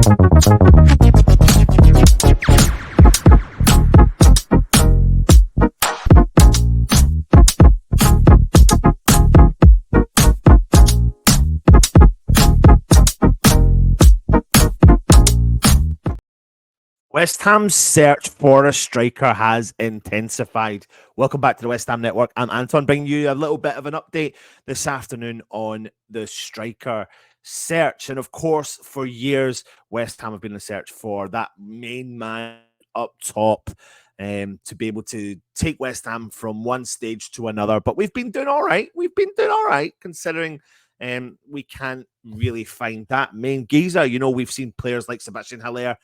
West Ham's search for a striker has intensified. Welcome back to the West Ham Network. I'm Anton, bringing you a little bit of an update this afternoon on the striker search. And of course, for years, West Ham have been in search for that main man up top to be able to take West Ham from one stage to another. But we've been doing all right. We've been doing all right, considering we can't really find that main geezer. You know, we've seen players like Sebastian Haller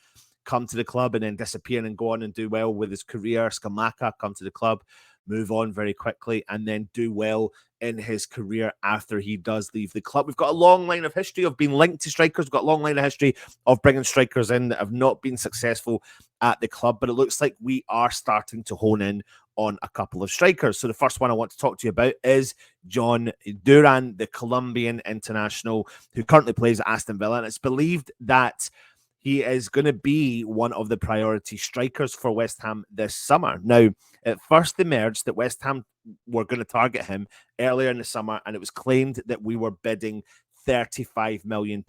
come to the club and then disappear and go on and do well with his career. Skamaka come to the club, move on very quickly, and then do well in his career after he does leave the club. We've got a long line of history of being linked to strikers. We've got a long line of history of bringing strikers in that have not been successful at the club, but it looks like we are starting to hone in on a couple of strikers. So the first one I want to talk to you about is John Duran, the Colombian international who currently plays at Aston Villa, and it's believed that he is going to be one of the priority strikers for West Ham this summer. Now, it first emerged that West Ham were going to target him earlier in the summer, and it was claimed that we were bidding £35 million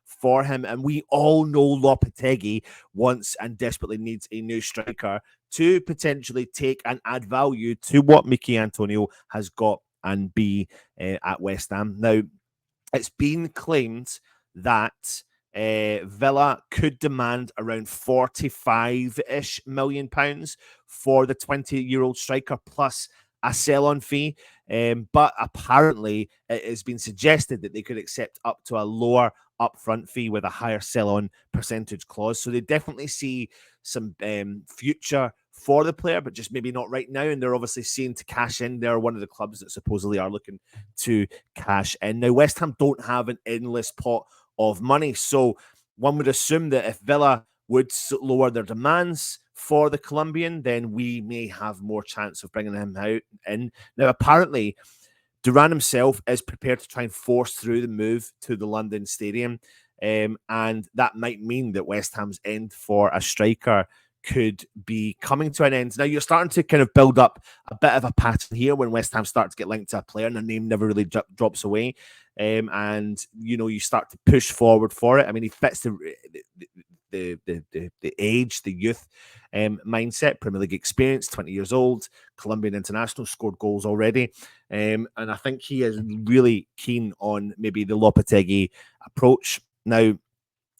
for him. And we all know Lopetegui wants and desperately needs a new striker to potentially take and add value to what Mickey Antonio has got and be at West Ham. Now, it's been claimed that Villa could demand around £45-ish million for the 20-year-old striker plus a sell-on fee. But apparently it has been suggested that they could accept up to a lower upfront fee with a higher sell-on percentage clause. So they definitely see some future for the player, but just maybe not right now. And they're obviously seeing to cash in. They're one of the clubs that supposedly are looking to cash in. Now, West Ham don't have an endless pot of money. So one would assume that if Villa would lower their demands for the Colombian, then we may have more chance of bringing him out in. Now, apparently, Duran himself is prepared to try and force through the move to the London Stadium. And that might mean that West Ham's end for a striker could be coming to an end. Now, you're starting to kind of build up a bit of a pattern here when West Ham start to get linked to a player and their name never really drops away. And, you know, you start to push forward for it. I mean, he fits the age, the youth mindset, Premier League experience, 20 years old, Colombian international, scored goals already. And I think he is really keen on maybe the Lopetegui approach. Now,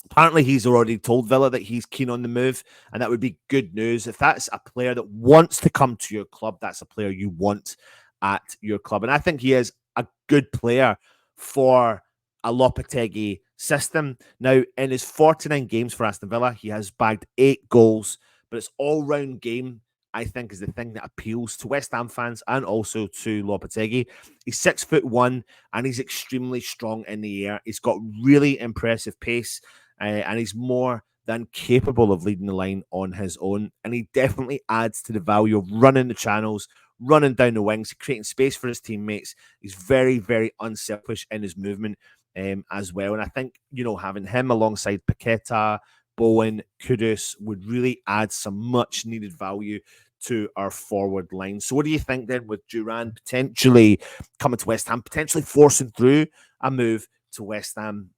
apparently he's already told Villa that he's keen on the move, and that would be good news. If that's a player that wants to come to your club, that's a player you want at your club. And I think he is a good player for a Lopetegui system. Now, in his 49 games for Aston Villa, he has bagged 8 goals, but it's all-round game, I think, is the thing that appeals to West Ham fans and also to Lopetegui. He's 6'1", and he's extremely strong in the air. He's got really impressive pace, and he's more than capable of leading the line on his own. And he definitely adds to the value of running the channels, running down the wings, creating space for his teammates. He's very, very unselfish in his movement as well. And I think, you know, having him alongside Paqueta, Bowen, Kudus would really add some much needed value to our forward line. So what do you think then with Duran potentially coming to West Ham, potentially forcing through a move to West Ham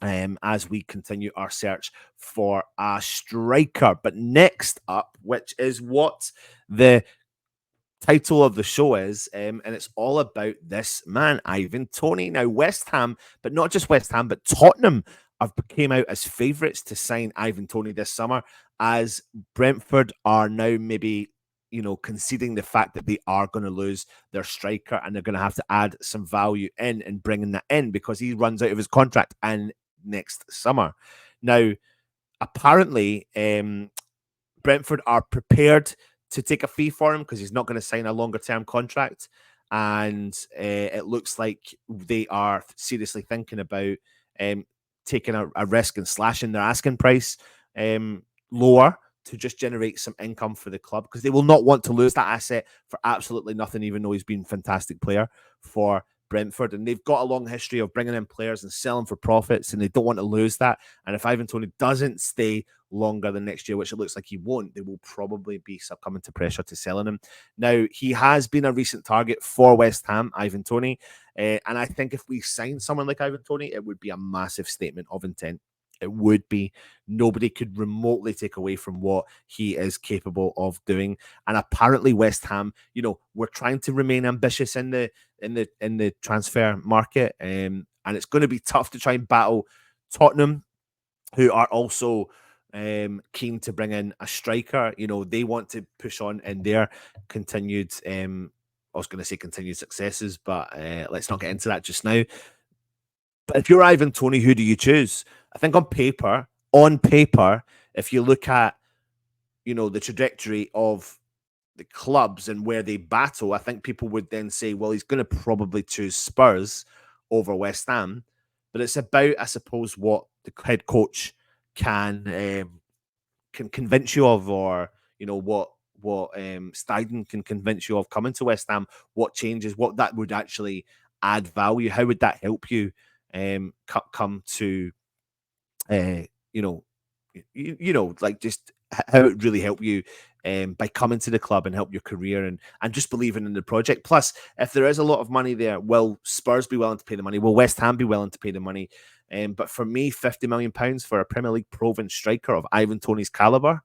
as we continue our search for a striker? But next up, which is what the title of the show is, and it's all about this man, Ivan Toney. Now, West Ham, but not just West Ham, but Tottenham have came out as favourites to sign Ivan Toney this summer, as Brentford are now maybe, you know, conceding the fact that they are going to lose their striker and they're going to have to add some value in and bringing that in because he runs out of his contract and next summer. Now, apparently, Brentford are prepared to take a fee for him because he's not going to sign a longer term contract. And it looks like they are seriously thinking about taking a risk and slashing their asking price lower to just generate some income for the club because they will not want to lose that asset for absolutely nothing, even though he's been a fantastic player for Brentford, and they've got a long history of bringing in players and selling for profits, and they don't want to lose that. And if Ivan Toney doesn't stay longer than next year, which it looks like he won't, they will probably be succumbing to pressure to selling him. Now, he has been a recent target for West Ham, Ivan Toney, and I think if we sign someone like Ivan Toney, it would be a massive statement of intent. It would be. Nobody could remotely take away from what he is capable of doing. And apparently, West Ham, we're trying to remain ambitious in the transfer market, and it's going to be tough to try and battle Tottenham, who are also keen to bring in a striker. They want to push on in their continued. I was going to say continued successes, but let's not get into that just now. But if you're Ivan Toney, who do you choose? I think on paper, if you look at the trajectory of the clubs and where they battle, I think people would then say, well, he's going to probably choose Spurs over West Ham. But it's about, I suppose, what the head coach can convince you of, or what Steiden can convince you of coming to West Ham. What changes? What that would actually add value? How would that help you come to like just how it really help you by coming to the club and help your career and just believing in the project. Plus, if there is a lot of money there, will Spurs be willing to pay the money? Will West Ham be willing to pay the money? But for me, £50 million for a Premier League proven striker of Ivan Toney's caliber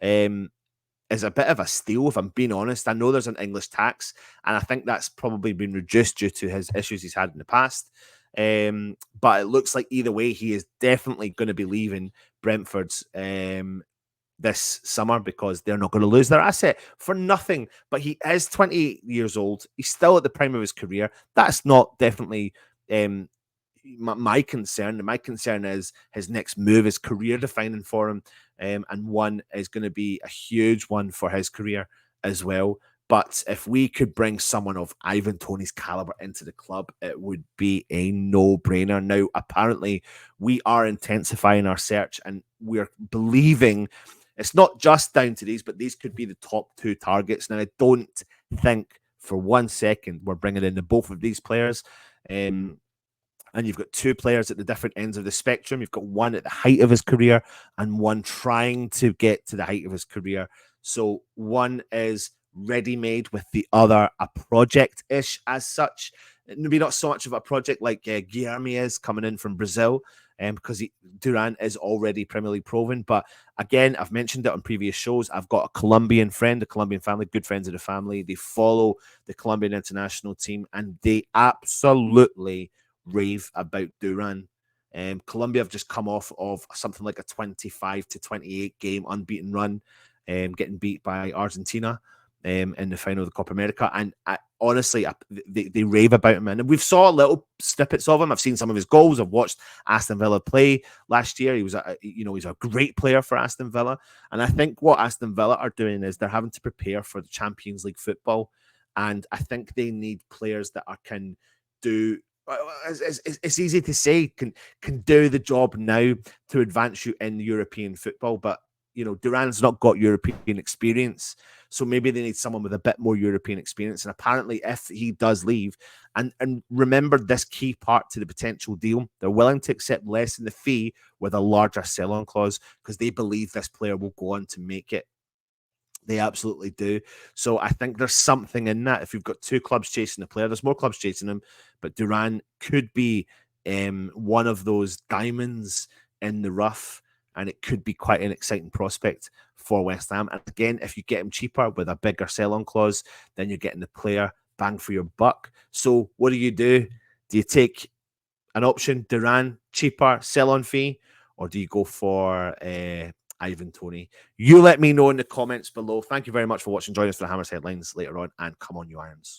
is a bit of a steal, if I'm being honest. I know there's an English tax, and I think that's probably been reduced due to his issues he's had in the past. But it looks like either way, he is definitely going to be leaving Brentford's this summer because they're not going to lose their asset for nothing. But he is 28 years old. He's still at the prime of his career. That's not definitely my concern. My concern is his next move is career defining for him, and one is going to be a huge one for his career as well. But if we could bring someone of Ivan Toney's caliber into the club, it would be a no-brainer. Now, apparently, we are intensifying our search, and we're believing it's not just down to these, but these could be the top two targets. Now, I don't think for 1 second we're bringing in the both of these players. And you've got two players at the different ends of the spectrum. You've got one at the height of his career and one trying to get to the height of his career. So one is ready-made with the other a project-ish as such. Maybe not so much of a project like Guilherme is coming in from Brazil, because Duran is already Premier League proven. But again, I've mentioned it on previous shows. I've got a Colombian friend, a Colombian family, good friends of the family. They follow the Colombian international team, and they absolutely rave about Duran. Colombia have just come off of something like a 25-28 game unbeaten run, getting beat by Argentina in the final of the Copa America. And honestly, they rave about him. And we've saw little snippets of him. I've seen some of his goals. I've watched Aston Villa play last year. He was he's a great player for Aston Villa. And I think what Aston Villa are doing is they're having to prepare for the Champions League football. And I think they need players that can do. It's easy to say can do the job now to advance you in European football, but Duran's not got European experience, so maybe they need someone with a bit more European experience. And apparently, if he does leave, and remember this key part to the potential deal, they're willing to accept less in the fee with a larger sell-on clause because they believe this player will go on to make it. They absolutely do. So I think there's something in that. If you've got two clubs chasing a player, there's more clubs chasing him, but Duran could be one of those diamonds in the rough, and it could be quite an exciting prospect for West Ham. And again, if you get him cheaper with a bigger sell-on clause, then you're getting the player bang for your buck. So what do? Do you take an option, Duran, cheaper, sell-on fee, or do you go for Ivan Toney? You let me know in the comments below. Thank you very much for watching. Join us for the Hammers headlines later on, and come on, you Irons.